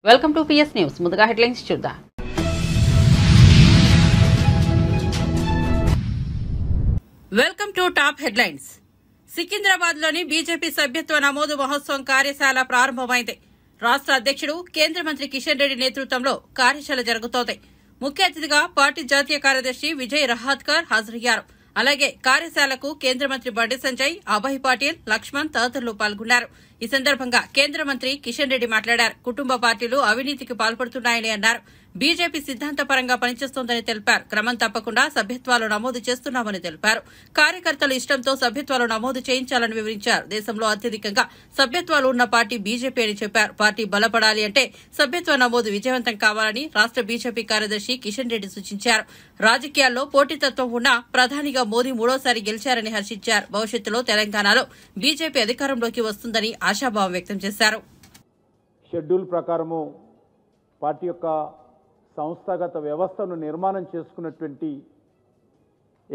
Welcome to PS news. ముందుగా headlines చూద్దాం. Welcome to top headlines. Secunderabad లోని బీజేపీ సభ్యత్వ నమోదు మహోత్సవం కార్యశాల ప్రారంభమైంది. రాష్ట్ర అధ్యక్షుడు కేంద్ర మంత్రి కిషన్ రెడ్డి నేతృత్వంలో కార్యశాల జరుగుతోంది. ముఖ్య అతిథిగా పార్టీ జాతీయ కార్యదర్శి విజయ్ రహాత్కర్ హాజరయ్యారు. అలాగే కార్యశాలకు కేంద్ర మంత్రి బండి సంజయ్, అభయ్ పాటిల్, లక్ష్మణ్ తదితరులు పాల్గొన్నారు. ఈ సందర్భంగా కేంద్ర మంత్రి కిషన్ రెడ్డి మాట్లాడారు. కుటుంబ పార్టీలు అవినీతికి పాల్పడుతున్నాయని అన్నారు. బీజేపీ సిద్ధాంతపరంగా పనిచేస్తోందని తెలిపారు. క్రమం తప్పకుండా సభ్యత్వాలు నమోదు చేస్తున్నామని తెలిపారు. కార్యకర్తలు ఇష్టంతో సభ్యత్వాలు నమోదు చేయించాలని వివరించారు. దేశంలో అత్యధికంగా సభ్యత్వాలు ఉన్న పార్టీ బీజేపీ అని చెప్పారు. పార్టీ బలపడాలి అంటే సభ్యత్వ నమోదు విజయవంతం కావాలని రాష్ట్ర బీజేపీ కార్యదర్శి కిషన్ రెడ్డి సూచించారు. రాజకీయాల్లో పోటీతత్వం ఉన్నా ప్రధానిగా మోదీ మూడోసారి గెలిచారని హర్షించారు. భవిష్యత్తులో తెలంగాణలో బీజేపీ అధికారంలోకి వస్తుందని ఆశాభావం వ్యక్తం చేశారు. షెడ్యూల్ ప్రకారము పార్టీ యొక్క సంస్థాగత వ్యవస్థను నిర్మాణం చేసుకున్నటువంటి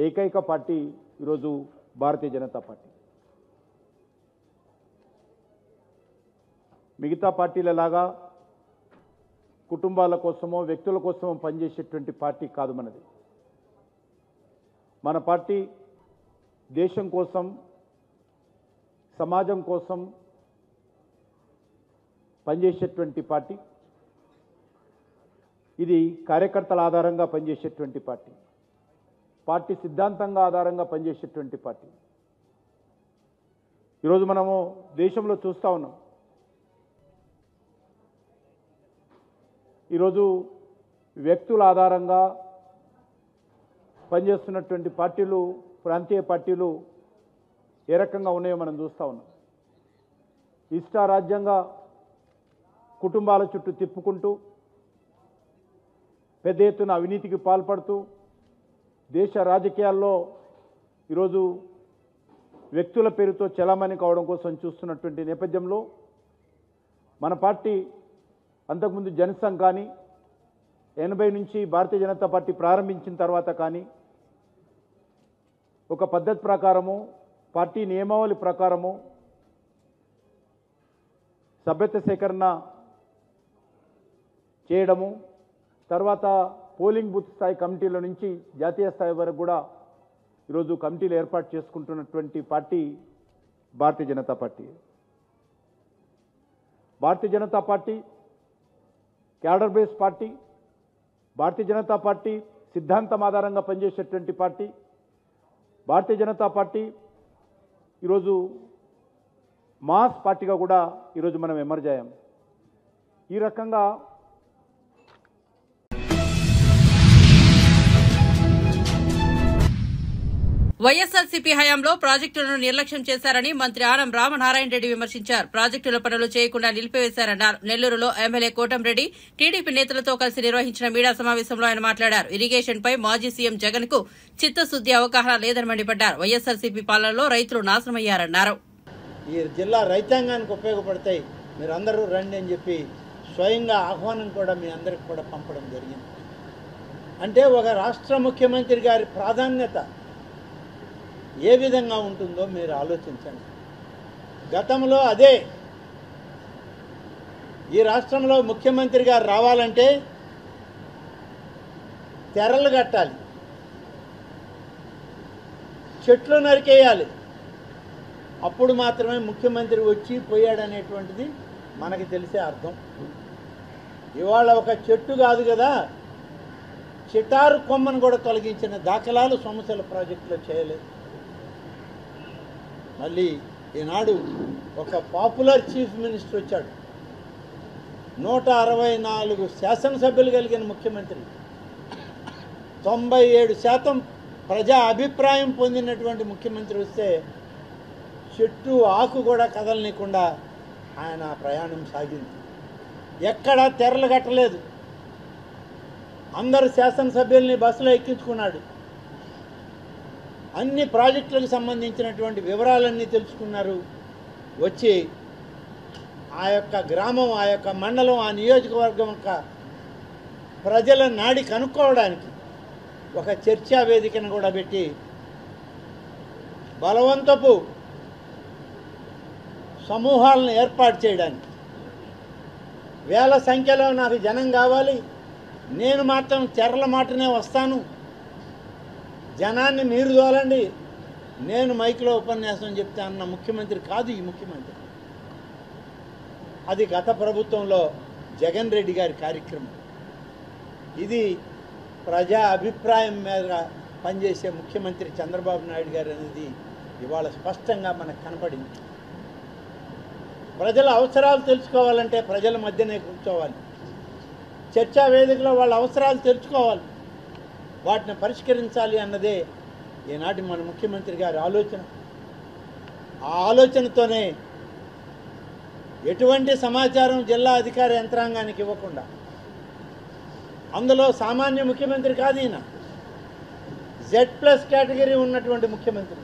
ఏకైక పార్టీ ఈరోజు భారతీయ జనతా పార్టీ. మిగతా పార్టీలలాగా కుటుంబాల కోసమో వ్యక్తుల కోసమో పనిచేసేటువంటి పార్టీ కాదు మనది. మన పార్టీ దేశం కోసం, సమాజం కోసం పనిచేసేటువంటి పార్టీ. ఇది కార్యకర్తల ఆధారంగా పనిచేసేటువంటి పార్టీ, పార్టీ సిద్ధాంతంగా ఆధారంగా పనిచేసేటువంటి పార్టీ. ఈరోజు మనము దేశంలో చూస్తూ ఉన్నాం. ఈరోజు వ్యక్తుల ఆధారంగా పనిచేస్తున్నటువంటి పార్టీలు, ప్రాంతీయ పార్టీలు ఏ రకంగా ఉన్నాయో మనం చూస్తూ ఉన్నాం. ఇష్టారాజ్యంగా కుటుంబాల చుట్టూ తిప్పుకుంటూ, పెద్ద ఎత్తున అవినీతికి పాల్పడుతూ, దేశ రాజకీయాల్లో ఈరోజు వ్యక్తుల పేరుతో చలామణి కావడం కోసం చూస్తున్నటువంటి నేపథ్యంలో మన పార్టీ అంతకుముందు జనసంఘ్ కానీ 80 నుంచి భారతీయ జనతా పార్టీ ప్రారంభించిన తర్వాత కానీ ఒక పద్ధతి ప్రకారము, పార్టీ నియమావళి ప్రకారము సభ్యత్వ సేకరణ చేయడము, తర్వాత పోలింగ్ బూత్ స్థాయి కమిటీల నుంచి జాతీయ స్థాయి వరకు కూడా ఈరోజు కమిటీలు ఏర్పాటు చేసుకుంటున్నటువంటి party Bharatiya Janata Party. Bharatiya Janata Party cadre base party. Bharatiya Janata Party సిద్ధాంతం ఆధారంగా పనిచేసేటువంటి పార్టీ. భారతీయ జనతా పార్టీ ఈరోజు మాస్ పార్టీగా కూడా ఈరోజు మనం ఎమర్జ్ అయ్యాం. ఈ రకంగా వైఎస్ఆర్సీపీ హయాంలో ప్రాజెక్టులను నిర్లక్ష్యం చేశారని మంత్రి ఆనం రామనారాయణ రెడ్డి విమర్శించారు. ప్రాజెక్టుల పనులు చేయకుండా నిలిపివేశారన్నారు. నెల్లూరులో ఎమ్మెల్యే కోటంరెడ్డి టీడీపీ నేతలతో కలిసి నిర్వహించిన మీడియా సమావేశంలో ఆయన మాట్లాడారు. ఇరిగేషన్ పై మాజీ సీఎం జగన్ కు చిత్తశుద్ది, అవగాహన లేదని మండిపడ్డారు. వైఎస్ఆర్సీపీ పాలనలో రైతులు నాశనమయ్యారన్నారు. ఈ జిల్లా రైతాంగానికి ఉపయోగపడతాయి, మీరు అందరూ రండి అని చెప్పి స్వయంగా ఆహ్వానం కూడా మీ అందరికి కూడా పంపడం జరిగింది. అంటే ఒక రాష్ట్ర ముఖ్యమంత్రి గారి ప్రాధాన్యత ఏ విధంగా ఉంటుందో మీరు ఆలోచించండి. గతంలో అదే ఈ రాష్ట్రంలో ముఖ్యమంత్రి గారు రావాలంటే తెరలు కట్టాలి, చెట్లు నరికేయాలి, అప్పుడు మాత్రమే ముఖ్యమంత్రి వచ్చి పోయాడనేటువంటిది మనకి తెలిసే అర్థం. ఇవాళ ఒక చెట్టు కాదు కదా, చిటారు కొమ్మను కూడా తొలగించిన దాఖలాలు సొమశిల ప్రాజెక్టులో చేయలేదు. మళ్ళీ ఈనాడు ఒక పాపులర్ చీఫ్ మినిస్టర్ వచ్చాడు. 164 శాసనసభ్యులు కలిగిన ముఖ్యమంత్రి, 97% ప్రజా అభిప్రాయం పొందినటువంటి ముఖ్యమంత్రి వస్తే చెట్టు ఆకు కూడా కదలనీయకుండా ఆయన ప్రయాణం సాగింది. ఎక్కడా తెరలు కట్టలేదు. అందరు శాసనసభ్యుల్ని బస్సులో ఎక్కించుకున్నాడు. అన్ని ప్రాజెక్టులకు సంబంధించినటువంటి వివరాలన్నీ తెలుసుకున్నారు. వచ్చి ఆ యొక్క గ్రామం, ఆ యొక్క మండలం, ఆ నియోజకవర్గం యొక్క ప్రజల నాడి కనుక్కోవడానికి ఒక చర్చా వేదికను కూడా పెట్టి బలవంతపు సమూహాలను ఏర్పాటు చేయడానికి వేల సంఖ్యలో నాకు జనం కావాలి, నేను మాత్రం చెర్ల మాటనే వస్తాను, జనాన్ని మీరు తోలండి, నేను మైక్లో ఉపన్యాసం చెప్తా అన్న ముఖ్యమంత్రి కాదు ఈ ముఖ్యమంత్రి. అది గత ప్రభుత్వంలో జగన్ రెడ్డి గారి కార్యక్రమం. ఇది ప్రజా అభిప్రాయం మీద పనిచేసే ముఖ్యమంత్రి చంద్రబాబు నాయుడు గారు అనేది ఇవాళ స్పష్టంగా మనకు కనపడింది. ప్రజల అవసరాలు తెలుసుకోవాలంటే ప్రజల మధ్యనే కూర్చోవాలి, చర్చా వేదికలో వాళ్ళ అవసరాలు తెలుసుకోవాలి, వాటిని పరిష్కరించాలి అన్నదే ఈనాటి మన ముఖ్యమంత్రి గారి ఆలోచన. ఆ ఆలోచనతోనే ఎటువంటి సమాచారం జిల్లా అధికార యంత్రాంగానికి ఇవ్వకుండా, అందులో సామాన్య ముఖ్యమంత్రి కాదు ఈయన, Z+ కేటగిరీ ఉన్నటువంటి ముఖ్యమంత్రి,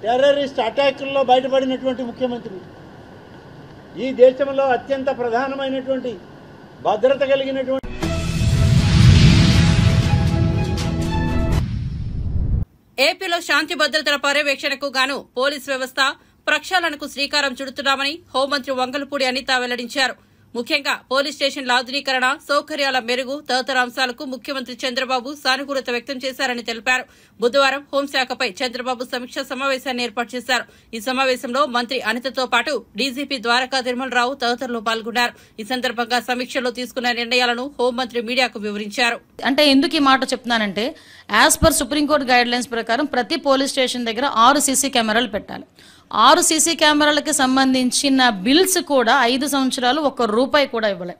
టెర్రరిస్ట్ అటాకుల్లో బయటపడినటువంటి ముఖ్యమంత్రి, ఈ దేశంలో అత్యంత ప్రధానమైనటువంటి భద్రత కలిగినటువంటి ఏపీలో శాంతి భద్రతల పర్యవేక్షణకు గాను పోలీస్ వ్యవస్థ ప్రక్షాళనకు శ్రీకారం చుడుతున్నామని హోంమంత్రి వంగలపూడి అనిత వెల్లడించారు. ముఖ్యంగా పోలీస్ స్టేషన్ల ఆధునీకరణ, సౌకర్యాల మెరుగు తదితర అంశాలకు ముఖ్యమంత్రి చంద్రబాబు సానుకూలత వ్యక్తం చేశారని తెలిపారు. బుధవారం హోంశాఖపై చంద్రబాబు సమీక్షా సమావేశాన్ని ఏర్పాటు చేశారు. ఈ సమావేశంలో మంత్రి అనితతో పాటు డీజీపీ ద్వారకా తిరుమలరావు తదితరులు పాల్గొన్నారు. ఈ సందర్భంగా సమీక్షలో తీసుకున్న నిర్ణయాలను హోంమంత్రి మీడియాకు వివరించారు. అంటే ఎందుకు ఈ మాట చెప్తున్నానంటే, as per supreme court guide lines ప్రకారం ప్రతి పోలీస్ స్టేషన్ దగ్గర 6 సీసీ కెమెరాలు పెట్టాలి. 6 సీసీ కెమెరాలకి సంబంధించిన బిల్స్ కూడా 5 సంవత్సరాలు ₹1 కూడా ఇవ్వలే.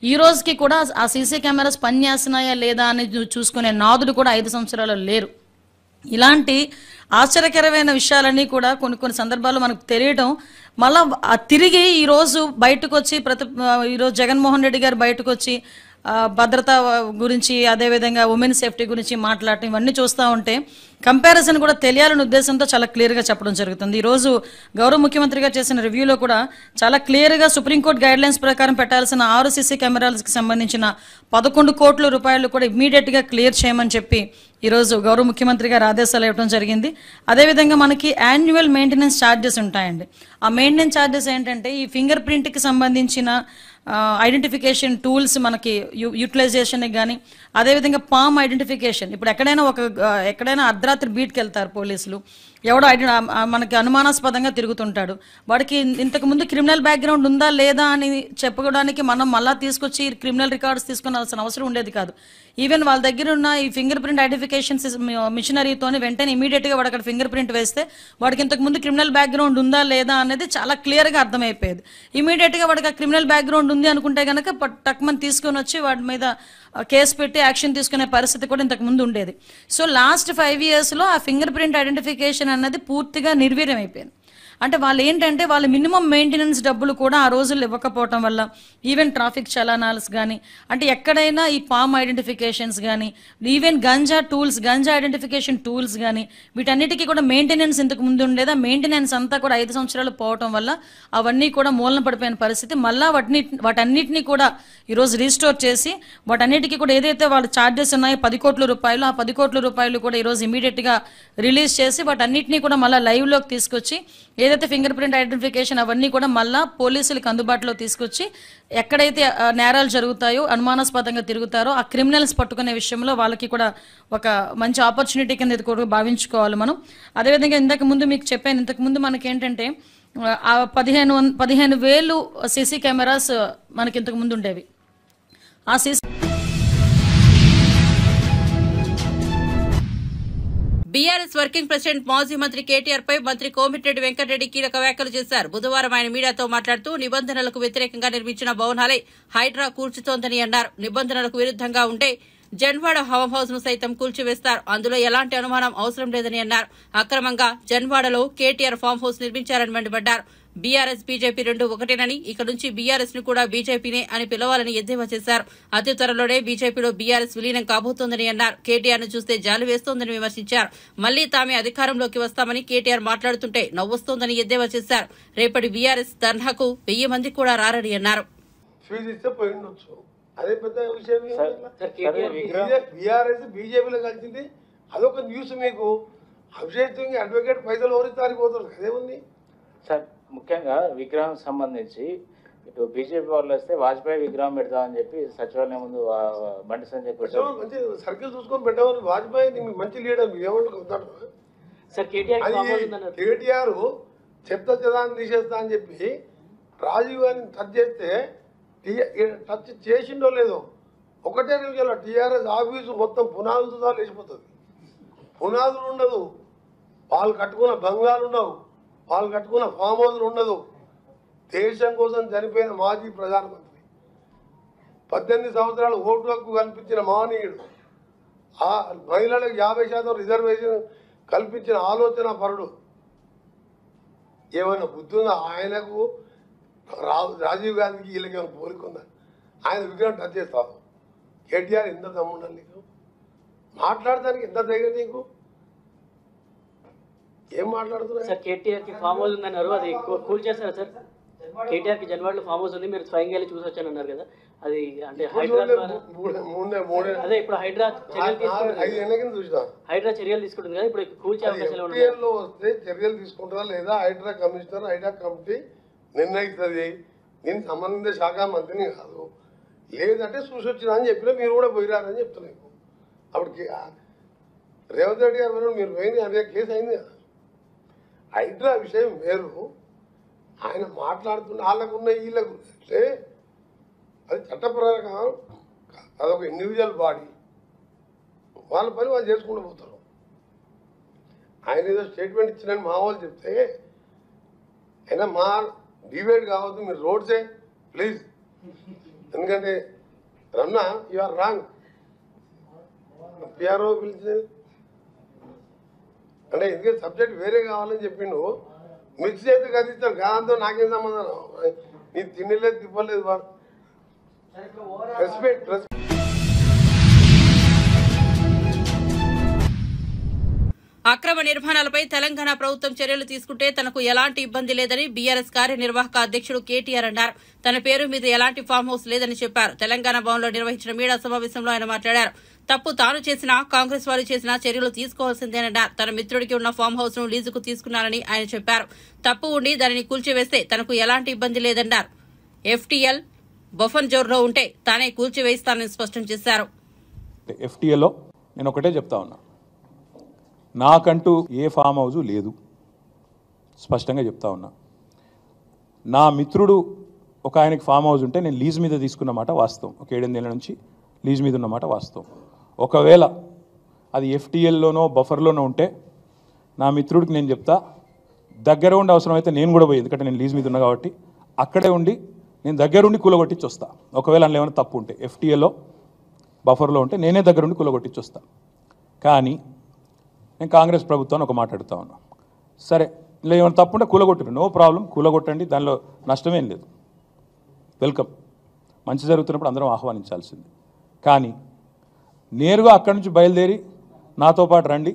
ఈ రోజుకి కూడా ఆ సీసీ కెమెరాస్ పనిచేస్తున్నాయా లేదా అని చూసుకునే నాదుడు కూడా 5 సంవత్సరాలు లేరు. ఇలాంటి ఆశ్చర్యకరమైన విషయాలన్నీ కూడా కొన్ని సందర్భాల్లో మనకు తెలియటం, మళ్ళా తిరిగి ఈరోజు బయటకు వచ్చి ఈరోజు జగన్మోహన్ రెడ్డి గారు బయటకు వచ్చి భద్రత గురించి, అదేవిధంగా ఉమెన్ సేఫ్టీ గురించి మాట్లాడటం, ఇవన్నీ చూస్తూ ఉంటే కంపారిజన్ కూడా తెలియాలనే ఉద్దేశంతో చాలా క్లియర్గా చెప్పడం జరుగుతుంది. ఈరోజు గౌరవ ముఖ్యమంత్రి గారు చేసిన రివ్యూలో కూడా చాలా క్లియర్గా సుప్రీంకోర్టు గైడ్ లైన్స్ ప్రకారం పెట్టాల్సిన 6 సీసీ కెమెరాలకి సంబంధించిన ₹11 కోట్ల కూడా ఇమ్మీడియట్గా క్లియర్ చేయమని చెప్పి ఈరోజు గౌరవ ముఖ్యమంత్రి గారు ఆదేశాలు ఇవ్వడం జరిగింది. అదేవిధంగా మనకి యాన్యువల్ మెయింటెనెన్స్ ఛార్జెస్ ఉంటాయండి. ఆ మెయింటెనెన్స్ ఛార్జెస్ ఏంటంటే, ఈ ఫింగర్ ప్రింట్కి సంబంధించిన ఐడెంటిఫికేషన్ టూల్స్ మనకి యూటిలైజేషన్కి కానీ, అదేవిధంగా పామ్ ఐడెంటిఫికేషన్. ఇప్పుడు ఎక్కడైనా అర్ధరాత్రి బీట్కి వెళ్తారు పోలీసులు, ఎవడో మనకి అనుమానాస్పదంగా తిరుగుతుంటాడు, వాడికి ఇంతకుముందు క్రిమినల్ బ్యాక్గ్రౌండ్ ఉందా లేదా అని చెప్పుకోవడానికి మనం మళ్ళీ తీసుకొచ్చి క్రిమినల్ రికార్డ్స్ తీసుకున్నాల్సిన అవసరం ఉండేది కాదు. ఈవెన్ వాళ్ళ దగ్గర ఉన్న ఈ ఫింగర్ ప్రింట్ ఐడెంటిఫికేషన్ మిషనరీతోనే వెంటనే ఇమీడియట్గా వాడు అక్కడ ఫింగర్ ప్రింట్ వేస్తే వాడికి ఇంతకుముందు క్రిమినల్ బ్యాక్గ్రౌండ్ ఉందా లేదా అనేది చాలా క్లియర్గా అర్థమైపోయేది. ఇమీడియట్గా వాడికి ఆ క్రిమినల్ బ్యాక్గ్రౌండ్ ఉంది అనుకుంటే కనుక టక్మని తీసుకొని వచ్చి వాడి మీద కేసు పెట్టి యాక్షన్ తీసుకునే పరిస్థితి కూడా ఇంతకు ముందు ఉండేది. సో లాస్ట్ 5 yearsలో ఆ ఫింగర్ ప్రింట్ ఐడెంటిఫికేషన్ అన్నది పూర్తిగా నిర్వీర్యం అయిపోయింది. అంటే వాళ్ళు ఏంటంటే, వాళ్ళ మినిమం మెయింటెనెన్స్ డబ్బులు కూడా ఆ రోజుల్లో ఇవ్వకపోవటం వల్ల ఈవెన్ ట్రాఫిక్ చలానాల్స్ కానీ, అంటే ఎక్కడైనా ఈ పామ్ ఐడెంటిఫికేషన్స్ కానీ, ఈవెన్ గంజా ఐడెంటిఫికేషన్ టూల్స్ కానీ, వీటన్నిటికీ కూడా మెయింటెనెన్స్ ఇంతకు ముందు ఉండేది. ఆ మెయింటెనెన్స్ అంతా కూడా 5 సంవత్సరాలు పోవటం వల్ల అవన్నీ కూడా మూలన పడిపోయిన పరిస్థితి. మళ్ళీ వాటన్నిటినీ కూడా ఈరోజు రీస్టోర్ చేసి, వాటన్నిటికీ కూడా ఏదైతే వాళ్ళ ఛార్జెస్ ఉన్నాయో ₹10 కోట్ల, ఆ ₹10 కోట్ల కూడా ఈరోజు ఇమీడియట్గా రిలీజ్ చేసి వాటన్నిటినీ కూడా మళ్ళీ లైవ్లోకి తీసుకొచ్చి, ఏదైతే ఫింగర్ ప్రింట్ ఐడెంటిఫికేషన్ అవన్నీ కూడా మళ్ళా పోలీసులకు అందుబాటులో తీసుకొచ్చి, ఎక్కడైతే నేరాలు జరుగుతాయో, అనుమానాస్పదంగా తిరుగుతారో ఆ క్రిమినల్స్ పట్టుకునే విషయంలో వాళ్ళకి కూడా ఒక మంచి ఆపర్చునిటీ కింద ఇది కూడా భావించుకోవాలి మనం. అదేవిధంగా ఇంతకు ముందు మనకేంటంటే, 15,000 సీసీ కెమెరాస్ మనకి ఇంతకు ముందు ఉండేవి. ఆ సీసీ బీఆర్ఎస్ వర్కింగ్ ప్రెసిడెంట్ మాజీ మంత్రి కేటీఆర్ పై మంత్రి కోమిటిరెడ్డి వెంకటరెడ్డి కీలక వ్యాఖ్యలు చేశారు. బుధవారం ఆయన మీడియాతో మాట్లాడుతూ, నిబంధనలకు వ్యతిరేకంగా నిర్మించిన భవనాలే హైడ్రా కూల్చుతోందని అన్నారు. నిబంధనలకు విరుద్దంగా ఉంటే జన్వాడ ఫామ్ హౌస్ ను సైతం కూల్చివేస్తారు, అందులో ఎలాంటి అనుమానం అవసరం లేదని అన్నారు. అక్రమంగా జన్వాడలో కేటీఆర్ ఫామ్ హౌస్ నిర్మించారని మండిపడ్డారు. బీఆర్ఎస్ బీజేపీ రెండు ఒకటేనని, ఇక నుంచి బీఆర్ఎస్ ను కూడా బీజేపీనే అని పిలవాలని ఎద్దేవా చేశారు. అతి త్వరలోనే బీజేపీలో బీఆర్ఎస్ విలీనం కాబోతోందని అన్నారు. కేటీఆర్ ను చూస్తే జాలి వేస్తోందని విమర్శించారు. మళ్లీ తామే అధికారంలోకి వస్తామని కేటీఆర్ మాట్లాడుతుంటే నవ్వొస్తోందని ఎద్దేవా చేశారు. రేపటి బీఆర్ఎస్ ధర్నాకు 1000 మంది కూడా రారని అన్నారు. అదే పెద్ద విషయం. బీఆర్ఎస్ బీజేపీలో కలిసింది అదొక న్యూస్. మీకు అభిషేక్ అడ్వకేట్ పైసలు ఓరిస్తానికి పోతున్నారు, అదేముంది సార్? ముఖ్యంగా విగ్రహం సంబంధించి ఇటు బీజేపీ వాళ్ళు వస్తే వాజ్పేయి విగ్రహం పెడతామని చెప్పి సచివాలయం ముందు బండి సంజయ్ పెట్టారు. మంచి సర్కిల్ చూసుకొని పెట్టామని వాజ్పేయి మంచి లీడర్ మీరు ఏమంటారు సార్? కేటీఆర్ చెత్త చెదాన్ని తీసేస్తా అని చెప్పి రాజీవ్ గారిని టచ్ చేస్తే టచ్ చేసిండో లేదో ఒకటే నిమిషంలో టీఆర్ఎస్ ఆఫీసు మొత్తం పునాదులతో లేచిపోతుంది. పునాదులు ఉండదు, వాళ్ళు కట్టుకున్న బంగ్లాలు ఉండవు, వాళ్ళు కట్టుకున్న ఫామ్ హౌస్లు ఉండదు. దేశం కోసం చనిపోయిన మాజీ ప్రధానమంత్రి, 18 సంవత్సరాలు ఓటు హక్కు కల్పించిన మహనీయుడు, ఆ మహిళలకు 50% రిజర్వేషన్ కల్పించిన ఆలోచన పరుడు. ఏమైనా బుద్ధుందా ఆయనకు? రాజీవ్ గాంధీకి వీళ్ళకి ఏమైనా పోలికుందా? ఆయన విగ్రహం టచ్ చేస్తావు. కేటీఆర్ ఎంత దమ్ముండాలి నీకు? మాట్లాడటానికి ఎంత ధైర్యం నీకు? ఏం మాట్లాడుతున్నా సార్? కేటీఆర్కి ఫామ్ హౌస్ ఉందన్నారు, అది కూల్ చేస్తారా సార్? కేటీఆర్కి జన్వాడలో ఫామ్ హౌస్ ఉంది, మీరు స్వయంగా వెళ్ళి చూసి వచ్చాను అన్నారు కదా, అది అంటే అదే ఇప్పుడు హైడ్రా చర్యలు తీసుకుంటుంది కదా, ఇప్పుడు కూల్చే అవకాశాలు ఉన్నాయి. వస్తే చర్యలు తీసుకుంటారా లేదా హైడ్రా కమిషనర్, హైడ్రా కమిటీ నిర్ణయిస్తుంది. నేను సంబంధిత శాఖ మంత్రిని కాదు. లేదంటే చూసి వచ్చినా అని చెప్పినా మీరు కూడా పోయిరారని చెప్తున్నాను. అప్పుడు రేవంత్ రెడ్డి గారు మీరు పోయింది అదే కేసు అయింది కదా. హైడ్రా విషయం వేరు, ఆయన మాట్లాడుతున్న వాళ్ళకున్న వీళ్ళకు అంటే అది చట్టప్రకారం అదొక ఇండివిజువల్ బాడీ, వాళ్ళ పని వాళ్ళు చేసుకుంటూ పోతారు. ఆయన ఏదో స్టేట్మెంట్ ఇచ్చినని మా వాళ్ళు చెప్తే అయినా మా డిబేట్ కావద్దు, మీరు రోడ్సే ప్లీజ్. ఎందుకంటే రన్నా యు ఆర్ రాంగ్. పిఆర్ఓ పిలిచేది అంటే ఎందుకంటే సబ్జెక్ట్ వేరే కావాలని చెప్పిండు. మిక్స్ అయితే కదిస్తారు దాంతో నాకేం సంబంధం? నీ తినలేదు తిప్పలేదు వారు. రెస్పెక్ట్. అక్రమ నిర్మాణాలపై తెలంగాణ ప్రభుత్వం చర్యలు తీసుకుంటే తనకు ఎలాంటి ఇబ్బంది లేదని బీఆర్ఎస్ కార్యనిర్వాహక అధ్యక్షుడు కేటీఆర్ అన్నారు. తన పేరు మీద ఎలాంటి ఫామ్ హౌస్ లేదని చెప్పారు. తెలంగాణ భవన్లో నిర్వహించిన మీడియా సమావేశంలో ఆయన మాట్లాడారు. తప్పు తాను చేసినా, కాంగ్రెస్ వారు చేసినా చర్యలు తీసుకోవాల్సిందేనన్నారు. తన మిత్రుడికి ఉన్న ఫామ్ హౌస్ ను లీజుకు తీసుకున్నారని ఆయన చెప్పారు. తప్పు ఉండి దానిని కూల్చివేస్తే తనకు ఎలాంటి ఇబ్బంది లేదన్నారు. ఎఫ్టీఎల్ బఫన్ జోన్లో ఉంటే తానే కూల్చివేస్తానని స్పష్టం చేశారు. ఎఫ్టీఎల్లో నేను ఒకటే చెప్తా ఉన్నా, నాకంటూ ఏ ఫామ్ హౌజు లేదు, స్పష్టంగా చెప్తా ఉన్నా. నా మిత్రుడు ఒక ఆయనకి ఫామ్ హౌస్ ఉంటే నేను లీజ్ మీద తీసుకున్నమాట వాస్తవం. ఒక 7-8 ఏళ్ల నుంచి లీజ్ మీద ఉన్నమాట వాస్తవం. ఒకవేళ అది ఎఫ్టీఎల్లోనో బఫర్లోనో ఉంటే నా మిత్రుడికి నేను చెప్తా, దగ్గర ఉండి అవసరమైతే నేను కూడా పోయి, ఎందుకంటే నేను లీజ్ మీద ఉన్నా కాబట్టి అక్కడే ఉండి నేను దగ్గరుండి కూలగొట్టించి వస్తా. ఒకవేళ అందులో ఏమైనా తప్పు ఉంటే ఎఫ్టీఎల్లో బఫర్లో ఉంటే నేనే దగ్గరుండి కూలగొట్టించి వస్తా. కానీ నేను కాంగ్రెస్ ప్రభుత్వాన్ని ఒక మాట అడుగుతా ఉన్నా, సరే ఇలా ఏమైనా తప్పు ఉంటే కూలగొట్టరు, నో ప్రాబ్లం, కూలగొట్టండి, దానిలో నష్టమేం లేదు, వెల్కమ్. మంచి జరుగుతున్నప్పుడు అందరం ఆహ్వానించాల్సింది. కానీ నేరుగా అక్కడి నుంచి బయలుదేరి నాతో పాటు రండి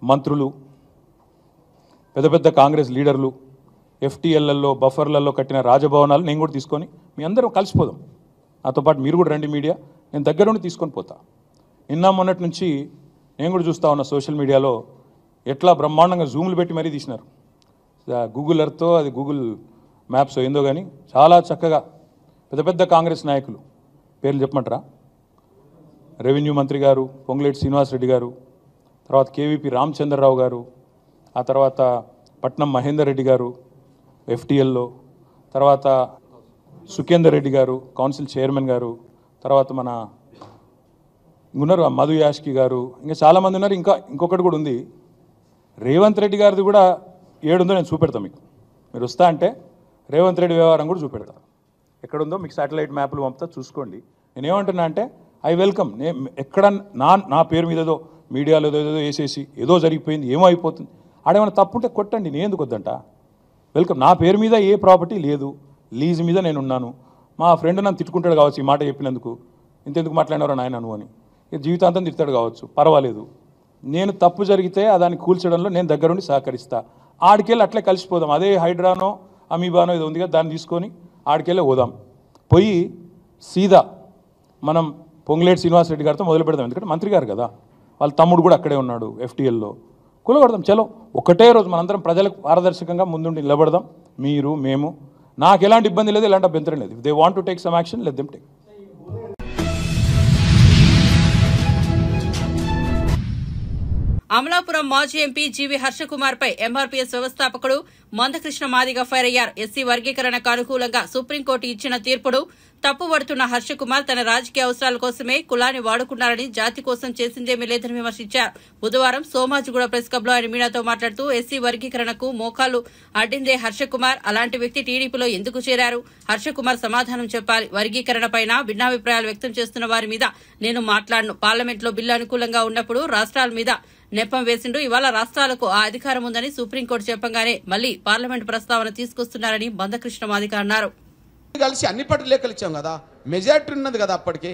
మంత్రులు, పెద్ద పెద్ద కాంగ్రెస్ లీడర్లు, ఎఫ్టీఎల్లలో బఫర్లలో కట్టిన రాజభవనాలు నేను కూడా తీసుకొని మీ అందరం కలిసిపోదాం. నాతో పాటు మీరు కూడా రండి మీడియా, నేను దగ్గర ఉండి తీసుకొని పోతా. నిన్న మొన్నటి నుంచి నేను కూడా చూస్తూ ఉన్నా సోషల్ మీడియాలో ఎట్లా బ్రహ్మాండంగా జూములు పెట్టి మరీ తీసినారు. గూగుల్ ఎర్త్తో అది గూగుల్ మ్యాప్స్ ఏందో కానీ చాలా చక్కగా పెద్ద పెద్ద కాంగ్రెస్ నాయకులు పేర్లు చెప్పమంటారా? రెవెన్యూ మంత్రి గారు పొంగులేటి శ్రీనివాసరెడ్డి గారు, తర్వాత కేవీపీ రామచంద్రరావు గారు, ఆ తర్వాత పట్నం మహేందర్ రెడ్డి గారు ఎఫ్టీఎల్లో, తర్వాత సుఖేందర్ రెడ్డి గారు కౌన్సిల్ చైర్మన్ గారు, తర్వాత మన ఉన్నారు మధు యాష్కి గారు, ఇంకా చాలామంది ఉన్నారు. ఇంకొకటి కూడా ఉంది, రేవంత్ రెడ్డి గారిది కూడా ఏడుందో నేను చూపెడతాను మీకు. మీరు వస్తా అంటే రేవంత్ రెడ్డి వ్యవహారం కూడా చూపెడతా. ఎక్కడుందో మీకు శాటిలైట్ మ్యాప్లు పంపుతా, చూసుకోండి. నేనేమంటున్నా అంటే ఐ వెల్కమ్. ఎక్కడ నా పేరు మీద ఏదో మీడియాలో ఏదో వేసేసి ఏదో జరిగిపోయింది ఏమో అయిపోతుంది, ఆడేమైనా తప్పుంటే కొట్టండి, నేను ఎందుకు వద్దంట. వెల్కమ్. నా పేరు మీద ఏ ప్రాపర్టీ లేదు, లీజ్ మీద నేను ఉన్నాను. మా ఫ్రెండ్ నన్ను తిట్టుకుంటాడు కావచ్చు ఈ మాట చెప్పినందుకు, ఇంతెందుకు మాట్లాడినారో నాయన నువ్వు అని, జీవితాంతం తిడతాడు కావచ్చు, పర్వాలేదు. నేను తప్పు జరిగితే దాన్ని కూల్చడంలో నేను దగ్గరుండి సహకరిస్తా. ఆడికెళ్ళి అట్లే కలిసిపోదాం. అదే హైడ్రానో అమీబానో ఏదో ఉంది కదా, దాన్ని తీసుకొని ఆడికెళ్ళే పోదాం. పోయి సీదా మనం పొంగులేటి శ్రీనివాసరెడ్డి గారితో మొదలు పెడదాం. ఎందుకంటే మంత్రి గారు కదా, వాళ్ళ తమ్ముడు కూడా అక్కడే ఉన్నాడు ఎఫ్టీఎల్లో. కూలగొడదాం. చలో ఒకటే రోజు మనందరం ప్రజలకు పారదర్శకంగా ముందుండి నిలబడదాం. మీరు మేము నాకు ఎలాంటి ఇబ్బంది లేదు, ఎలాంటి అభ్యంతరం లేదు. If they want to take some action, let them take. Amalapuram మాజీ ఎంపీ జీవి హర్షకుమార్ పై ఎంఆర్పీఎస్ వ్యవస్థాపకుడు మందకృష్ణ మాదిగ ఫైర్ అయ్యారు. ఎస్సీ వర్గీకరణకు అనుకూలంగా సుప్రీంకోర్టు ఇచ్చిన తీర్పును తప్పుపడుతున్న హర్షకుమార్ తన రాజకీయ అవసరాల కోసమే కులాన్ని వాడుకున్నారని, జాతి కోసం చేసిందేమీ లేదని విమర్శించారు. బుధవారం సోమాజిగూడ ప్రెస్ క్లబ్లో ఆయన మీడియాతో మాట్లాడుతూ ఎస్సీ వర్గీకరణకు మోకాలు అడ్డిందే హర్షకుమార్. అలాంటి వ్యక్తి టీడీపీలో ఎందుకు చేరారు? హర్షకుమార్ సమాధానం చెప్పాలి. వర్గీకరణపైన భిన్నాభిప్రాయాలు వ్యక్తం చేస్తున్న వారి మీద నేను మాట్లాడను. పార్లమెంట్లో బిల్లు అనుకూలంగా ఉన్నప్పుడు రాష్ట్రాల మీద నెపం వేసిండు. ఇవాళ రాష్ట్రాలకు ఆ అధికారం ఉందని సుప్రీంకోర్టు చెప్పగానే మళ్లీ పార్లమెంట్ ప్రస్తావన తీసుకొస్తున్నారని మందకృష్ణ మాదిగ అన్నారు. కలిసి అన్ని పార్టీ లేఖలు ఇచ్చాం కదా, మెజారిటీ ఉన్నది కదా అప్పటికి.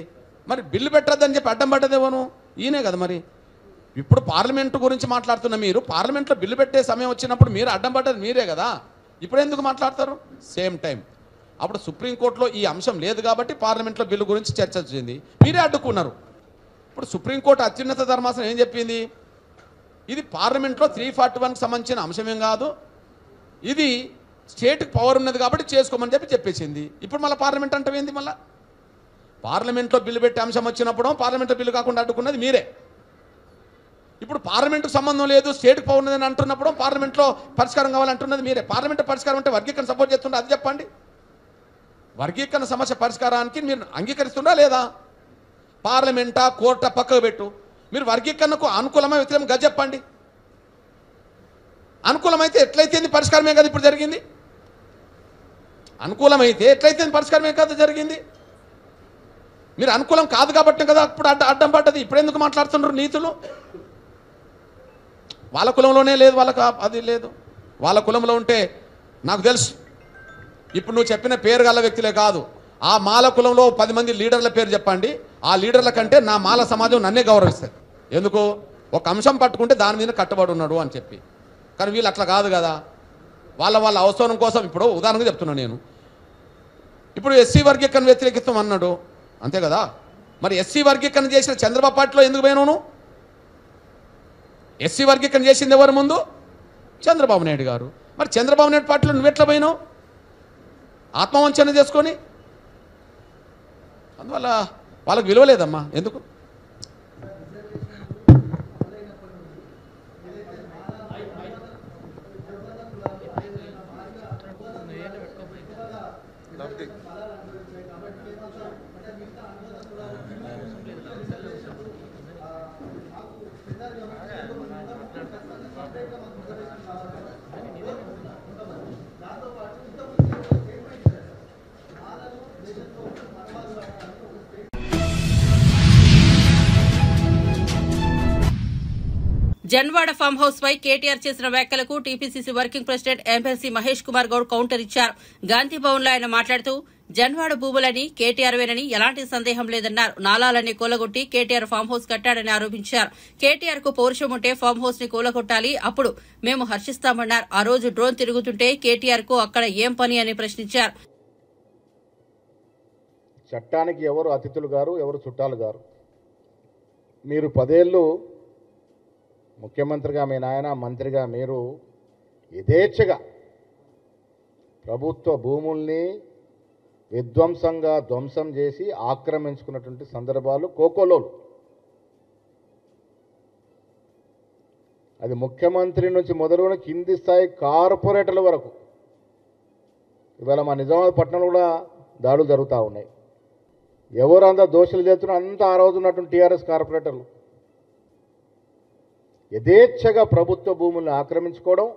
మరి బిల్లు పెట్టద్దని చెప్పి అడ్డం పడ్డదేవను ఈయనే కదా. మరి ఇప్పుడు పార్లమెంటు గురించి మాట్లాడుతున్న మీరు, పార్లమెంట్లో బిల్లు పెట్టే సమయం వచ్చినప్పుడు మీరు అడ్డం పడ్డది మీరే కదా. ఇప్పుడు ఎందుకు మాట్లాడతారు? సేమ్ టైం అప్పుడు సుప్రీంకోర్టులో ఈ అంశం లేదు కాబట్టి పార్లమెంట్లో బిల్లు గురించి చర్చ వచ్చింది, మీరే అడ్డుకున్నారు. ఇప్పుడు సుప్రీంకోర్టు అత్యున్నత ధర్మాసనం ఏం చెప్పింది? ఇది పార్లమెంట్లో 341కి సంబంధించిన అంశమేం కాదు, ఇది స్టేట్కి పవర్ ఉన్నది కాబట్టి చేసుకోమని చెప్పేసింది. ఇప్పుడు మళ్ళీ పార్లమెంట్ అంటే ఏంది? మళ్ళీ పార్లమెంట్లో బిల్లు పెట్టే అంశం వచ్చినప్పుడు పార్లమెంట్లో బిల్లు కాకుండా అడ్డుకున్నది మీరే. ఇప్పుడు పార్లమెంటుకు సంబంధం లేదు, స్టేట్కి పవర్ ఉన్నదని అంటున్నప్పుడు పార్లమెంట్లో పరిష్కారం కావాలంటున్నది మీరే. పార్లమెంట్ పరిష్కారం అంటే వర్గీకరణ సపోర్ట్ చేస్తుండే అది చెప్పండి. వర్గీకరణ సమస్య పరిష్కారానికి మీరు అంగీకరిస్తుందా లేదా? పార్లమెంటా కోర్టా పక్కకు పెట్టు, మీరు వర్గీకరణకు అనుకూలమై వ్యతిరేకంగా చెప్పండి. అనుకూలమైతే ఎట్లయితే పరిష్కారమే కదా ఇప్పుడు జరిగింది. అనుకూలమైతే ఎట్లయితే పరిష్కారమే కదా జరిగింది. మీరు అనుకూలం కాదు కాబట్టి కదా ఇప్పుడు అడ్డం పడ్డది. ఇప్పుడు ఎందుకు మాట్లాడుతున్నారు నీతులు? వాళ్ళ కులంలోనే లేదు, వాళ్ళకు అది లేదు. వాళ్ళ కులంలో ఉంటే నాకు తెలుసు. ఇప్పుడు నువ్వు చెప్పిన పేరు గల వ్యక్తులే కాదు, ఆ మాల కులంలో 10 మంది లీడర్ల పేరు చెప్పండి. ఆ లీడర్ల కంటే నా మాల సమాజం నన్నే గౌరవిస్తారు. ఎందుకు? ఒక అంశం పట్టుకుంటే దాని మీద కట్టుబడి ఉన్నాడు అని చెప్పి. కానీ వీళ్ళు అట్లా కాదు కదా. వాళ్ళ అవసరం కోసం ఇప్పుడు ఉదాహరణగా చెప్తున్నాను నేను. ఇప్పుడు ఎస్సీ వర్గీకరణ వ్యతిరేకిస్తాం అన్నాడు, అంతే కదా. మరి ఎస్సీ వర్గీకరణ చేసిన చంద్రబాబు పార్టీలో ఎందుకు పోయినావు? ఎస్సీ వర్గీకరణ చేసింది ఎవరు ముందు? చంద్రబాబు నాయుడు గారు. మరి చంద్రబాబు నాయుడు పార్టీలో నువ్వు ఎట్లా పోయినావు? ఆత్మవంచన చేసుకొని. అందువల్ల వాళ్ళకి విలువ లేదమ్మా. ఎందుకు? జన్వాడ ఫామ్ హౌస్ పై కేటీఆర్ చేసిన వ్యాఖ్యలకు TPCC working president MLC Mahesh Kumar Goud counter ఇచ్చారు. గాంధీ భవన్ లో ఆయన మాట్లాడుతూ జన్వాడ భూములని కేటీఆర్వేనని ఎలాంటి సందేహం లేదన్నారు. నాలాలన్నీ కూలగొట్టి కేటీఆర్ ఫామ్ హౌస్ కట్టాడని ఆరోపించారు. కేటీఆర్ కు పౌరుషం ఉంటే ఫామ్ హౌస్ ని కూలగొట్టాలి, అప్పుడు మేము హర్షిస్తామన్నారు. ఆ రోజు డ్రోన్ తిరుగుతుంటే కేటీఆర్ కు అక్కడ ఏం పని అని ప్రశ్నించారు. చట్టానికి ఎవరు అతిథులు గారు, ఎవరు చుట్టాలు గారు. మీరు 10 ఏళ్ళు ముఖ్యమంత్రిగా మీ నాయన, మంత్రిగా మీరు యథేచ్ఛగా ప్రభుత్వ భూముల్ని విధ్వంసంగా ధ్వంసం చేసి ఆక్రమించుకున్నటువంటి సందర్భాలు కోకోలోలు. అది ముఖ్యమంత్రి నుంచి మొదలుకొని కింది స్థాయి కార్పొరేటర్ల వరకు. ఇవాళ మా నిజామాబాద్ పట్టణంలో కూడా దాడులు జరుగుతూ ఉన్నాయి. ఎవరు అంతా దోషులు చేస్తున్నా అంతా ఆ రోజు ఉన్నటువంటి టీఆర్ఎస్ కార్పొరేటర్లు యథేచ్ఛగా ప్రభుత్వ భూములను ఆక్రమించుకోవడం,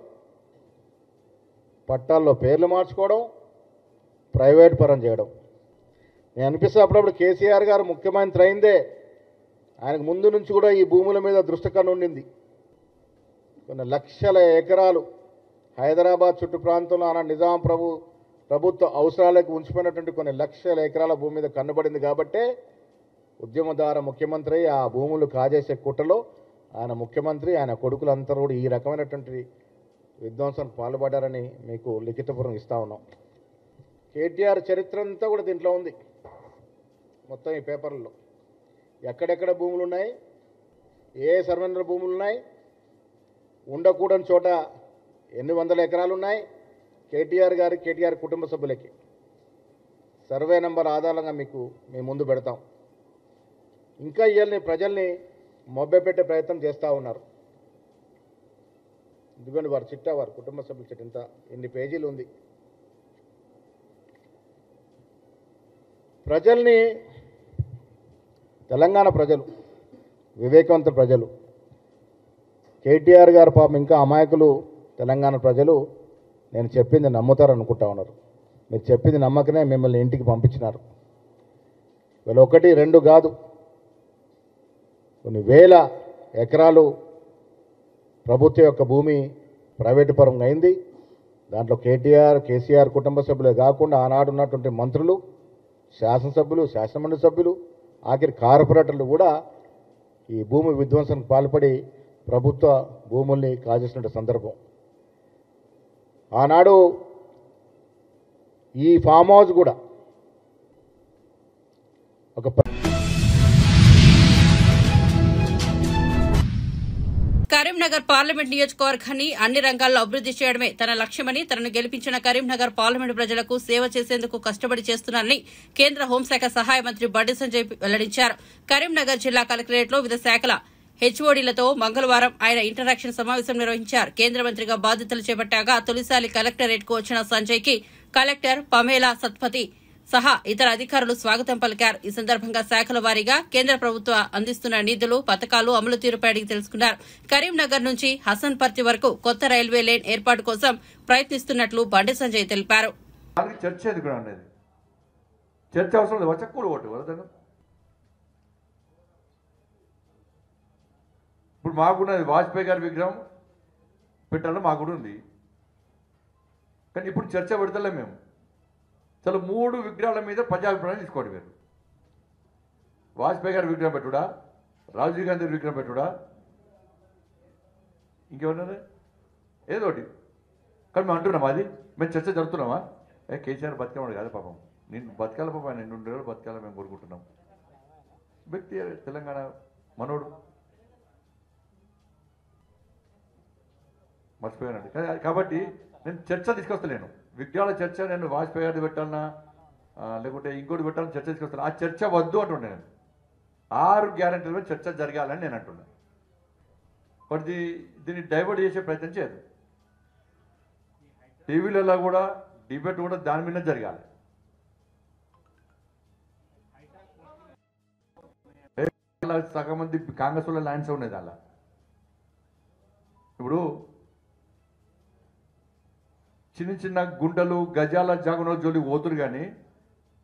పట్టాల్లో పేర్లు మార్చుకోవడం, ప్రైవేట్ పరం చేయడం. నేను అనిపిస్తే అప్పుడప్పుడు కేసీఆర్ గారు ముఖ్యమంత్రి అయిందే ఆయనకు ముందు నుంచి కూడా ఈ భూముల మీద దృష్టి కన్ను ఉండింది. కొన్ని లక్షల ఎకరాలు హైదరాబాద్ చుట్టూ ప్రాంతంలో ఆనాడు నిజాం ప్రభుత్వ అవసరాలకు ఉంచిపోయినటువంటి కొన్ని లక్షల ఎకరాల భూమి మీద కన్నుబడింది. కాబట్టే ఉద్యమదార ముఖ్యమంత్రి ఆ భూములు కాజేసే కుట్రలో ఆయన ముఖ్యమంత్రి, ఆయన కొడుకులందరూ కూడా ఈ రకమైనటువంటి విధ్వంసానికి పాల్పడ్డారని మీకు లిఖితపూర్వకం ఇస్తా ఉన్నాం. కేటీఆర్ చరిత్ర అంతా కూడా దీంట్లో ఉంది మొత్తం ఈ పేపర్లలో. ఎక్కడెక్కడ భూములు ఉన్నాయి, ఏ సర్వేంద్ర భూములు ఉన్నాయి, ఉండకూడని చోట ఎన్ని వందల ఎకరాలు ఉన్నాయి, కేటీఆర్ కుటుంబ సభ్యులకి సర్వే నెంబర్ ఆధారంగా మీకు మేము ముందు పెడతాం. ఇంకా ఇవాళ ప్రజల్ని మొబ్బెపెట్టే ప్రయత్నం చేస్తూ ఉన్నారు. ఎందుకంటే వారి చిట్టా, వారి కుటుంబ సభ్యుల చిట్ట ఇంత ఎన్ని పేజీలు ఉంది. ప్రజల్ని, తెలంగాణ ప్రజలు, వివేకవంత ప్రజలు, కేటీఆర్ గారు పాపం ఇంకా అమాయకులు తెలంగాణ ప్రజలు నేను చెప్పింది నమ్ముతారు అనుకుంటా ఉన్నారు. మీరు చెప్పింది నమ్మకనే మిమ్మల్ని ఇంటికి పంపించినారు. వీళ్ళు 1, 2 కాదు, కొన్ని వేల ఎకరాలు ప్రభుత్వ యొక్క భూమి ప్రైవేటు పరంగా అయింది. దాంట్లో కేసీఆర్ కుటుంబ సభ్యులే కాకుండా ఆనాడు ఉన్నటువంటి మంత్రులు, శాసనసభ్యులు, శాసనమండలి సభ్యులు, ఆఖరి కార్పొరేటర్లు కూడా ఈ భూమి విధ్వంసానికి పాల్పడి ప్రభుత్వ భూముల్ని కాజేసిన సందర్భం. ఆనాడు ఈ ఫామ్ హౌస్ కూడా ఒక కరీంనగర్ పార్లమెంట్ నియోజకవర్గాన్ని అన్ని రంగాల్లో అభివృద్ది చేయడమే తన లక్ష్యమని, తనను గెలిపించిన కరీంనగర్ పార్లమెంట్ ప్రజలకు సేవ చేసేందుకు కష్టపడి చేస్తున్నారని కేంద్ర హోంశాఖ సహాయ మంత్రి బండి సంజయ్ వెల్లడించారు. కరీంనగర్ జిల్లా కలెక్టరేట్లో వివిధ శాఖల హెచ్ఓడీలతో మంగళవారం ఆయన ఇంటరాక్షన్ సమావేశం నిర్వహించారు. కేంద్ర మంత్రిగా బాధ్యతలు చేపట్టాక తొలిసారి కలెక్టరేట్కు వచ్చిన సంజయ్ కి కలెక్టర్ పమేలా సత్పతి సహా ఇతర అధికారులు స్వాగతం పలికారు. ఈ సందర్భంగా శాఖల వారీగా కేంద్ర ప్రభుత్వం అందిస్తున్న నిధులు, పథకాలు అమలు తీరుపై అడిగి తెలుసుకున్నారు. కరీంనగర్ నుంచి హసన్పర్తి వరకు కొత్త రైల్వే లేన్ ఏర్పాటు కోసం ప్రయత్నిస్తున్నట్లు బండి సంజయ్ తెలిపారు. ఇప్పుడు మాకున్నది వాజ్పేయి గారి విగ్రహం పెట్టాలని మాకు కూడా ఉంది, కానీ ఇప్పుడు చర్చ పెడతలే మేము. అసలు 3 విగ్రహాల మీద ప్రజాభిప్రాయం తీసుకోండి. మీరు వాజ్పేయి గారి విగ్రహం పెట్టుడా, రాజీవ్ గాంధీ విగ్రహం పెట్టుడా, ఇంకేమన్నా ఏదో ఒకటి. కానీ మేము అంటున్నామా, అది మేము చర్చ జరుపుతున్నామా? కేసీఆర్ బతికేవాడు కాదు పాపం, నేను బతకాల పాపం, ఆయన 2 రోజులు బతకాల మేము కోరుకుంటున్నాం. వ్యక్తి తెలంగాణ మనోడు మర్చిపోయానండి. కాబట్టి నేను చర్చ తీసుకొస్తలేను, విగ్రహాల చర్చ నేను వాజ్పేయి గారిది పెట్టాలన్నా లేకుంటే ఇంకోటి పెట్టాలని చర్చ తీసుకొస్తాను. ఆ చర్చ వద్దు అంటుండే నేను. 6 గ్యారెంటీల చర్చ జరగాలని నేను అంటున్నాను. కాబట్టి దీన్ని డైవర్ట్ చేసే ప్రయత్నం చేయదు. టీవీలలో కూడా డిబేట్ కూడా దాని మీద జరగాలి. సగం మంది కాంగ్రెస్ వాళ్ళ ల్యాండ్స్ ఉన్నాయి అలా. ఇప్పుడు చిన్న చిన్న గుంటలు, గజాల జాగుల జోలికి పోతురు, కానీ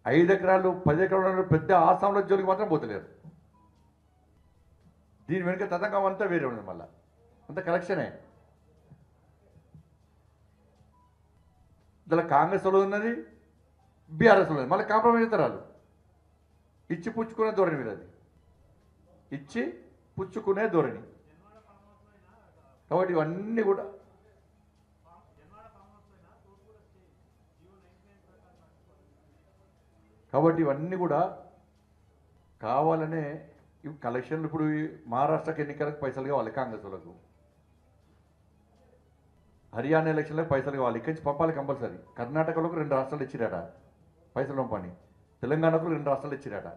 5 ఎకరాలు 10 ఎకరాలు పెద్ద ఆసాంల జోలికి మాత్రం పోతలేరు. దీని వెనుక తతంగం అంతా వేరే ఉన్నది, మళ్ళీ అంత కలెక్షనే. ఇలా కాంగ్రెస్ వాళ్ళు ఉన్నది, బీఆర్ఎస్ ఉన్నది, మళ్ళీ కాంప్రమైజ్ అవుతారు వాళ్ళు. ఇచ్చి పుచ్చుకునే ధోరణి వీళ్ళది, ఇచ్చి పుచ్చుకునే ధోరణి. కాబట్టి ఇవన్నీ కూడా కావాలనే ఇవి కలెక్షన్లు. ఇప్పుడు మహారాష్ట్రకి ఎన్నికలకు పైసలు కావాలి కాంగ్రెస్ వాళ్ళకు, హర్యానా ఎలక్షన్లకు పైసలు కావాలి, ఇక్కడి నుంచి పంపాలి కంపల్సరీ. కర్ణాటకలకు 2 రాష్ట్రాలు ఇచ్చిరాట పైసలు పంపని, తెలంగాణకు 2 రాష్ట్రాలు ఇచ్చిరాట.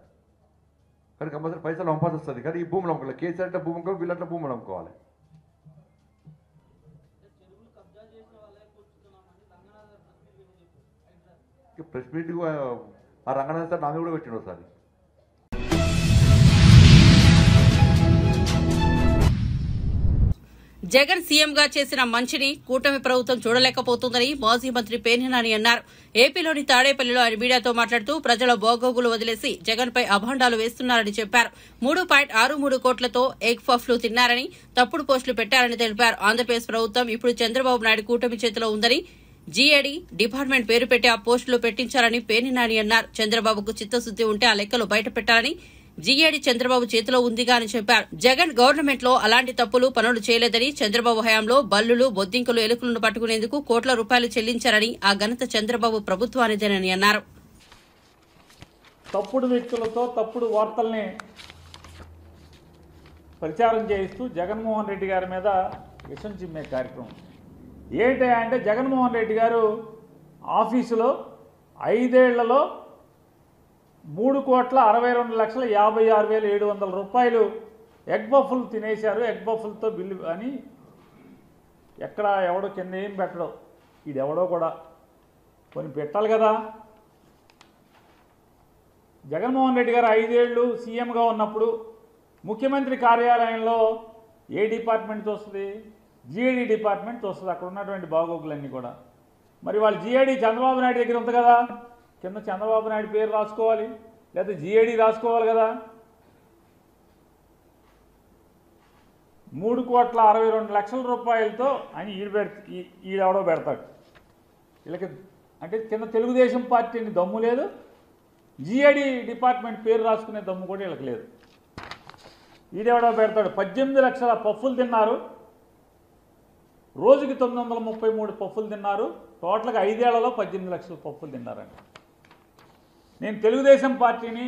కానీ కంపల్సరీ పైసలు పంపాల్సి వస్తుంది. కానీ ఈ భూములు అమ్ముకోవాలి, కేసీఆర్ అంటే భూమి అమ్ముకోవాలి, వీళ్ళంటే భూములు అమ్ముకోవాలి. ప్రెస్ మీట్ ఆ రంగనాథ్ సార్ నాన్న కూడా పెట్టిండు ఒకసారి. జగన్ సీఎంగా చేసిన మంచిని కూటమి ప్రభుత్వం చూడలేకపోతుందని మాజీ మంత్రి పేర్ని నాని అన్నారు. ఏపీలోని తాడేపల్లిలో ఆయన మీడియాతో మాట్లాడుతూ ప్రజల బోగోగులు వదిలేసి జగన్ పై అభాండాలు వేస్తున్నారని చెప్పారు. 3.63 కోట్లతో ఎగ్ పఫ్లు తిన్నారని, తప్పుడు పోస్టులు పెట్టారని తెలిపారు. ఆంధ్రప్రదేశ్ ప్రభుత్వం ఇప్పుడు చంద్రబాబు నాయుడు కూటమి చేతిలో ఉందని, జీఏడీ డిపార్ట్మెంట్ పేరు పెట్టి ఆ పోస్టులు పెట్టించారని పేర్ని నాని అన్నారు. చంద్రబాబుకు చిత్తశుద్ది ఉంటే ఆ లెక్కలు బయట పెట్టాలని, జీఏడీ చంద్రబాబు చేతిలో ఉందిగా అని చెప్పారు. జగన్ గవర్నమెంట్ లో అలాంటి తప్పులు పనులు చేయలేదని, చంద్రబాబు హయాంలో బల్లులు, బొద్దింకలు, ఎలుకలను పట్టుకునేందుకు కోట్ల రూపాయలు చెల్లించారని, ఆ ఘనత చంద్రబాబు ప్రభుత్వానిదేనని అన్నారు. తప్పుడు వ్యక్తులతో తప్పుడు వార్తల్ని ప్రచారం చేయిస్తూ జగన్మోహన్ రెడ్డి గారి మీద విషం చిమ్మే కార్యక్రమం. ఏంటి అంటే జగన్మోహన్ రెడ్డి గారు ఆఫీసులో 5 ఏళ్లలో 3,62,56,700 రూపాయలు ఎగ్ బఫుల్ తినేశారు, ఎగ్ బఫుల్తో బిల్లు అని ఎక్కడ ఎవడో కింద ఏం పెట్టడం, ఈడెవడో కూడా కొన్ని పెట్టాలి కదా. జగన్మోహన్ రెడ్డి గారు 5 ఏళ్ళు సీఎంగా ఉన్నప్పుడు ముఖ్యమంత్రి కార్యాలయంలో ఏ డిపార్ట్మెంట్ వస్తుంది? జిఐడి డిపార్ట్మెంట్ వస్తుంది, అక్కడ ఉన్నటువంటి బాగోగులన్నీ కూడా. మరి వాళ్ళు జిఐడి చంద్రబాబు నాయుడు దగ్గర ఉంది కదా, కింద చంద్రబాబు నాయుడు పేరు రాసుకోవాలి, లేదా జిఐడి రాసుకోవాలి కదా. 3,62,00,000 రూపాయలతో అని ఈడెవడో పెడతాడు. వీళ్ళకి అంటే కింద తెలుగుదేశం పార్టీని దమ్ము లేదు, జిఐడి డిపార్ట్మెంట్ పేరు రాసుకునే దమ్ము కూడా వీళ్ళకి లేదు. ఈడెవడో పెడతాడు. 18 లక్షల పఫ్ఫులు తిన్నారు, రోజుకి 933 పఫ్ఫులు తిన్నారు, టోటల్గా 5 ఏళ్లలో 18 లక్షల పఫ్ఫులు తిన్నారండి. నేను తెలుగుదేశం పార్టీని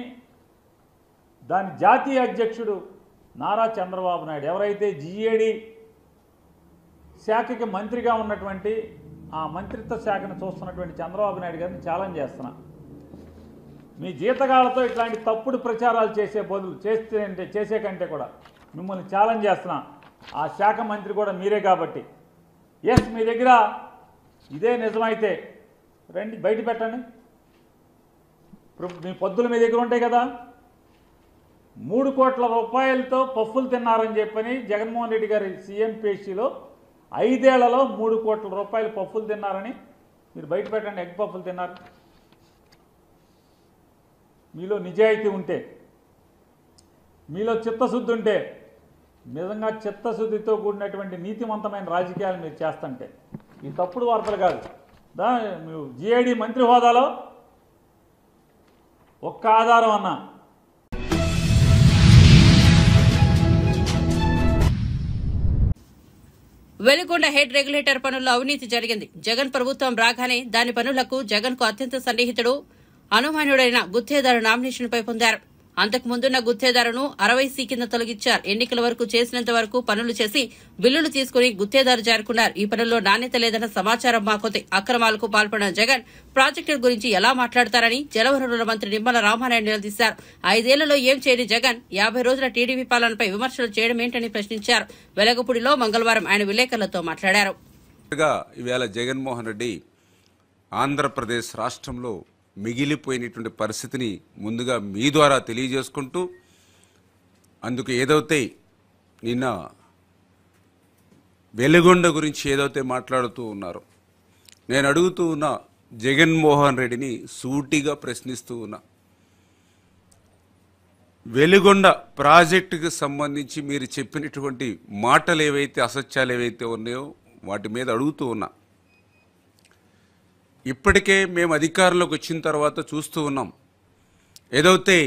దాని జాతీయ అధ్యక్షుడు నారా చంద్రబాబు నాయుడు, ఎవరైతే జిఏడి శాఖకి మంత్రిగా ఉన్నటువంటి ఆ మంత్రిత్వ శాఖను చూస్తున్నటువంటి చంద్రబాబు నాయుడు గారిని ఛాలెంజ్ చేస్తున్నా. మీ జీతగాళ్లతో ఇట్లాంటి తప్పుడు ప్రచారాలు చేసే బదులు చేసే కంటే కూడా మిమ్మల్ని ఛాలెంజ్ చేస్తున్నా. ఆ శాఖ మంత్రి కూడా మీరే కాబట్టి, ఎస్ మీ దగ్గర ఇదే నిజమైతే రండి బయట పెట్టండి. మీ పొద్దులు మీ దగ్గర ఉంటాయి కదా. 3 కోట్ల రూపాయలతో పఫ్ఫులు తిన్నారని చెప్పని జగన్మోహన్ రెడ్డి గారి సీఎం పేషీలో 5 ఏళ్లలో 3 కోట్ల రూపాయలు పఫ్ఫులు తిన్నారని మీరు బయట పెట్టండి. ఎగ్ పఫ్ఫులు తిన్నారు. మీలో నిజాయితీ ఉంటే, మీలో చిత్తశుద్ధి ఉంటే, నిజంగా చిత్తశుద్ధితో కూడినటువంటి నీతివంతమైన రాజకీయాలు మీరు చేస్తుంటే ఈ తప్పుడు వార్తలు కాదు. మీరు జిఐడి మంత్రి హోదాలో ఒక్క ఆధారం అన్నా వెలుగొండ హెడ్ రెగ్యులేటర్ పనుల్లో అవినీతి జరిగింది. జగన్ ప్రభుత్వం రాగానే దాని పనులకు జగన్ కు అత్యంత సన్నిహితుడు అనుమానుడైన గుత్తేదారు నామినేషన్పై పొందారు. అంతకు ముందున్న గుత్తేదారును 60C కింద తొలగించారు. ఎన్నికల వరకు చేసినంత వరకు పనులు చేసి బిల్లులు తీసుకుని గుత్తేదారు జారుకున్నారు. ఈ పనుల్లో నాణ్యత లేదన్న సమాచారం మాకొంది. అక్రమాలకు పాల్పడిన జగన్ ప్రాజెక్టుల గురించి ఎలా మాట్లాడతారని జలవనరుల మంత్రి నిమ్మల రామానాయుడు నిలదీశారు. 5 ఏళ్లలో ఏం చేయని జగన్ 50 రోజుల టీడీపీ పాలనపై విమర్శలు చేయడం ఏంటని ప్రశ్నించారు. వెలగపూడిలో మంగళవారం ఆయన విలేకరులతో మాట్లాడారు. ఇవాళ జగన్మోహన్ రెడ్డి ఆంధ్రప్రదేశ్ రాష్ట్రంలో మిగిలిపోయినటువంటి పరిస్థితిని ముందుగా మీ ద్వారా తెలియజేసుకుంటూ, అందుకు ఏదైతే నిన్న వెలుగొండ గురించి ఏదైతే మాట్లాడుతూ ఉన్నారో, నేను అడుగుతూ ఉన్న జగన్మోహన్ రెడ్డిని సూటిగా ప్రశ్నిస్తూ ఉన్నా. వెలుగొండ ప్రాజెక్టుకు సంబంధించి మీరు చెప్పినటువంటి మాటలు ఏవైతే అసత్యాలు ఏవైతే ఉన్నాయో వాటి మీద అడుగుతూ ఉన్నా. ఇప్పటికే మేము అధికారంలోకి వచ్చిన తర్వాత చూస్తూ ఉన్నాం, ఏదైతే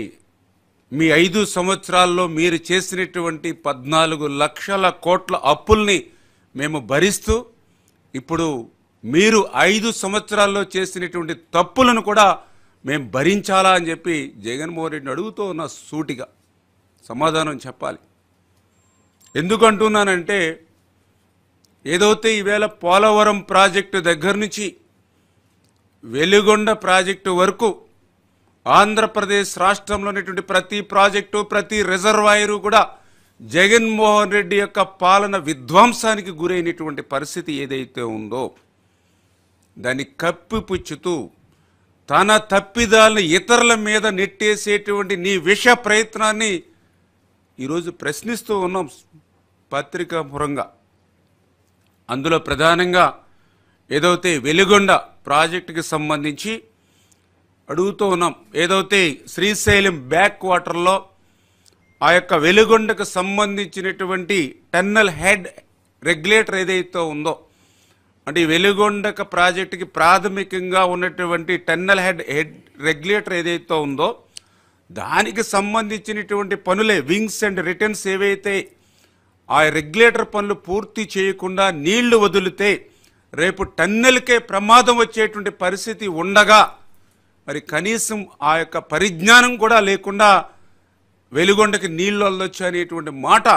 మీ 5 సంవత్సరాల్లో మీరు చేసినటువంటి 14 లక్షల కోట్ల అప్పుల్ని మేము భరిస్తూ, ఇప్పుడు మీరు 5 సంవత్సరాల్లో చేసినటువంటి తప్పులను కూడా మేము భరించాలా అని చెప్పి జగన్మోహన్ రెడ్డిని అడుగుతూ ఉన్న సూటిగా సమాధానం చెప్పాలి. ఎందుకంటున్నానంటే, ఏదైతే ఈవేళ పోలవరం ప్రాజెక్టు దగ్గర నుంచి వెలుగొండ ప్రాజెక్టు వరకు ఆంధ్రప్రదేశ్ రాష్ట్రంలో ఉన్నటువంటి ప్రతి ప్రాజెక్టు, ప్రతి రిజర్వాయరు కూడా జగన్మోహన్ రెడ్డి యొక్క పాలన విధ్వంసానికి గురైనటువంటి పరిస్థితి ఏదైతే ఉందో దాన్ని కప్పిపుచ్చుతూ తన తప్పిదాలను ఇతరుల మీద నెట్టేసేటువంటి నీ విష ప్రయత్నాన్ని ఈరోజు ప్రశ్నిస్తూ ఉన్నాం పత్రికాముఖంగా. అందులో ప్రధానంగా ఏదైతే వెలుగొండ ప్రాజెక్టుకి సంబంధించి అడుగుతూ ఉన్నాం. ఏదైతే శ్రీశైలం బ్యాక్ వాటర్లో ఆ యొక్క వెలుగొండకు సంబంధించినటువంటి టన్నల్ హెడ్ రెగ్యులేటర్ ఏదైతే ఉందో, అంటే ఈ వెలుగొండక ప్రాజెక్టుకి ప్రాథమికంగా ఉన్నటువంటి టన్నల్ హెడ్ రెగ్యులేటర్ ఏదైతే ఉందో దానికి సంబంధించినటువంటి పనులే వింగ్స్ అండ్ రిటర్న్స్ ఏవైతే ఆ రెగ్యులేటర్ పనులు పూర్తి చేయకుండా నీళ్లు వదిలితే రేపు టన్నెల్కే ప్రమాదం వచ్చేటువంటి పరిస్థితి ఉండగా, మరి కనీసం ఆ యొక్క పరిజ్ఞానం కూడా లేకుండా వెలుగొండకి నీళ్ళు వదలొచ్చు అనేటువంటి మాట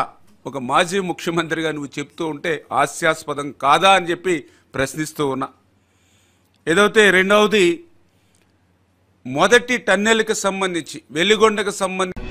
ఒక మాజీ ముఖ్యమంత్రిగా నువ్వు చెప్తూ ఉంటే హాస్యాస్పదం కాదా అని చెప్పి ప్రశ్నిస్తూ ఉన్నా. ఏదైతే రెండవది మొదటి టన్నెల్కి సంబంధించి వెలిగొండకు సంబంధించి